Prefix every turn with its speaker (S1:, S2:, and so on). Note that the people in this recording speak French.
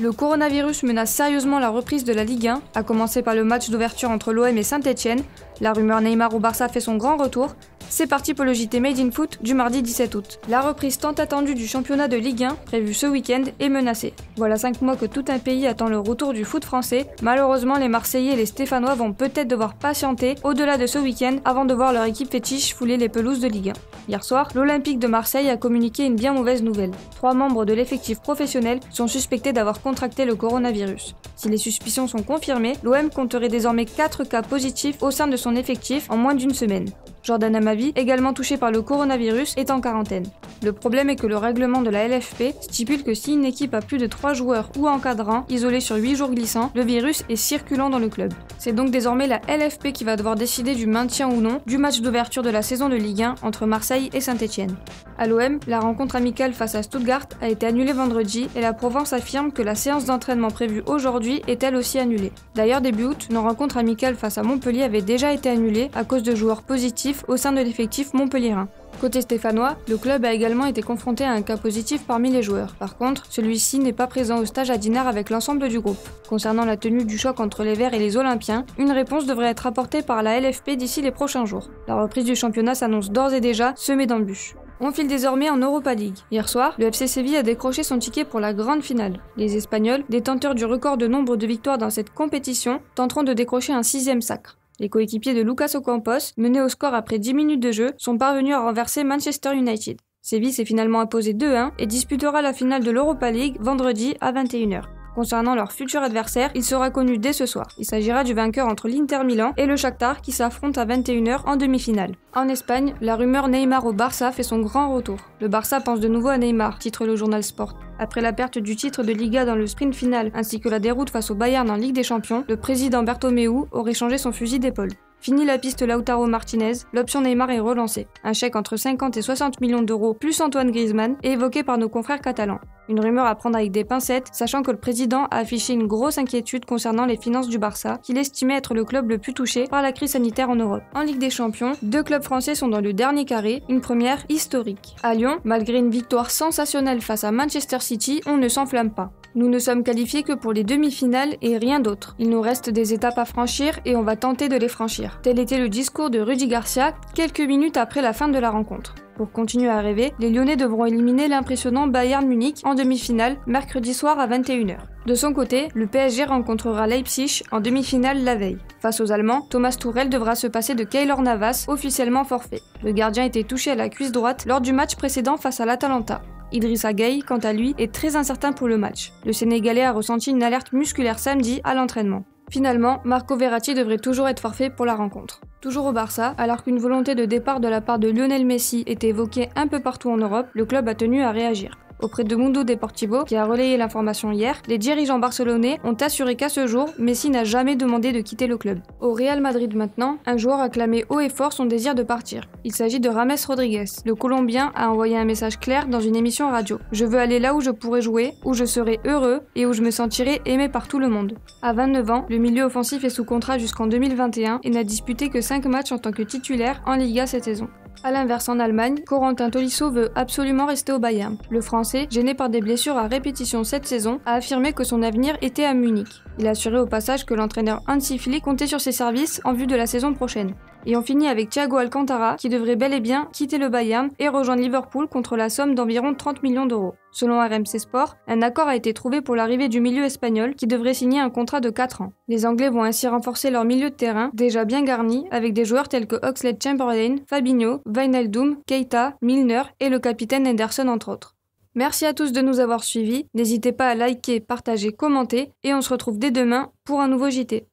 S1: Le coronavirus menace sérieusement la reprise de la Ligue 1, à commencer par le match d'ouverture entre l'OM et Saint-Etienne. La rumeur Neymar au Barça fait son grand retour. C'est parti pour le JT Made in Foot du mardi 17 août. La reprise tant attendue du championnat de Ligue 1, prévue ce week-end, est menacée. Voilà 5 mois que tout un pays attend le retour du foot français. Malheureusement, les Marseillais et les Stéphanois vont peut-être devoir patienter au-delà de ce week-end avant de voir leur équipe fétiche fouler les pelouses de Ligue 1. Hier soir, l'Olympique de Marseille a communiqué une bien mauvaise nouvelle. 3 membres de l'effectif professionnel sont suspectés d'avoir contracté le coronavirus. Si les suspicions sont confirmées, l'OM compterait désormais 4 cas positifs au sein de son effectif en moins d'une semaine. Jordan Amavi, également touché par le coronavirus, est en quarantaine. Le problème est que le règlement de la LFP stipule que si une équipe a plus de 3 joueurs ou encadrants isolés sur 8 jours glissants, le virus est circulant dans le club. C'est donc désormais la LFP qui va devoir décider du maintien ou non du match d'ouverture de la saison de Ligue 1 entre Marseille et Saint-Etienne. À l'OM, la rencontre amicale face à Stuttgart a été annulée vendredi et la Provence affirme que la séance d'entraînement prévue aujourd'hui est elle aussi annulée. D'ailleurs, début août, nos rencontres amicales face à Montpellier avaient déjà été annulées à cause de joueurs positifs au sein de l'effectif montpelliérain. Côté stéphanois, le club a également été confronté à un cas positif parmi les joueurs. Par contre, celui-ci n'est pas présent au stage à Dinard avec l'ensemble du groupe. Concernant la tenue du choc entre les Verts et les Olympiens, une réponse devrait être apportée par la LFP d'ici les prochains jours. La reprise du championnat s'annonce d'ores et déjà semée d'embûches. On file désormais en Europa League. Hier soir, le FC Séville a décroché son ticket pour la grande finale. Les Espagnols, détenteurs du record de nombre de victoires dans cette compétition, tenteront de décrocher un 6e sacre. Les coéquipiers de Lucas Ocampos, menés au score après 10 minutes de jeu, sont parvenus à renverser Manchester United. Séville s'est finalement imposé 2-1 et disputera la finale de l'Europa League vendredi à 21h. Concernant leur futur adversaire, il sera connu dès ce soir. Il s'agira du vainqueur entre l'Inter Milan et le Shakhtar qui s'affrontent à 21h en demi-finale. En Espagne, la rumeur Neymar au Barça fait son grand retour. Le Barça pense de nouveau à Neymar, titre le journal Sport. Après la perte du titre de Liga dans le sprint final ainsi que la déroute face au Bayern en Ligue des Champions, le président Bartomeu aurait changé son fusil d'épaule. Fini la piste Lautaro Martinez, l'option Neymar est relancée. Un chèque entre 50 et 60 millions d'euros plus Antoine Griezmann est évoqué par nos confrères catalans. Une rumeur à prendre avec des pincettes, sachant que le président a affiché une grosse inquiétude concernant les finances du Barça, qu'il estimait être le club le plus touché par la crise sanitaire en Europe. En Ligue des Champions, 2 clubs français sont dans le dernier carré, une première historique. À Lyon, malgré une victoire sensationnelle face à Manchester City, on ne s'enflamme pas. Nous ne sommes qualifiés que pour les demi-finales et rien d'autre. Il nous reste des étapes à franchir et on va tenter de les franchir. Tel était le discours de Rudy Garcia quelques minutes après la fin de la rencontre. Pour continuer à rêver, les Lyonnais devront éliminer l'impressionnant Bayern Munich en demi-finale mercredi soir à 21h. De son côté, le PSG rencontrera Leipzig en demi-finale la veille. Face aux Allemands, Thomas Tuchel devra se passer de Keylor Navas, officiellement forfait. Le gardien était touché à la cuisse droite lors du match précédent face à l'Atalanta. Idrissa Gueye, quant à lui, est très incertain pour le match. Le Sénégalais a ressenti une alerte musculaire samedi à l'entraînement. Finalement, Marco Verratti devrait toujours être forfait pour la rencontre. Toujours au Barça, alors qu'une volonté de départ de la part de Lionel Messi était évoquée un peu partout en Europe, le club a tenu à réagir. Auprès de Mundo Deportivo, qui a relayé l'information hier, les dirigeants barcelonais ont assuré qu'à ce jour, Messi n'a jamais demandé de quitter le club. Au Real Madrid maintenant, un joueur a clamé haut et fort son désir de partir. Il s'agit de James Rodriguez. Le Colombien a envoyé un message clair dans une émission radio. « Je veux aller là où je pourrai jouer, où je serai heureux et où je me sentirai aimé par tout le monde ». À 29 ans, le milieu offensif est sous contrat jusqu'en 2021 et n'a disputé que 5 matchs en tant que titulaire en Liga cette saison. A l'inverse, en Allemagne, Corentin Tolisso veut absolument rester au Bayern. Le Français, gêné par des blessures à répétition cette saison, a affirmé que son avenir était à Munich. Il a assuré au passage que l'entraîneur Hansi Flick comptait sur ses services en vue de la saison prochaine. Et on finit avec Thiago Alcantara, qui devrait bel et bien quitter le Bayern et rejoindre Liverpool contre la somme d'environ 30 millions d'euros. Selon RMC Sport, un accord a été trouvé pour l'arrivée du milieu espagnol qui devrait signer un contrat de 4 ans. Les Anglais vont ainsi renforcer leur milieu de terrain, déjà bien garni, avec des joueurs tels que Oxlade-Chamberlain, Fabinho, Wijnaldum, Keita, Milner et le capitaine Henderson entre autres. Merci à tous de nous avoir suivis, n'hésitez pas à liker, partager, commenter et on se retrouve dès demain pour un nouveau JT.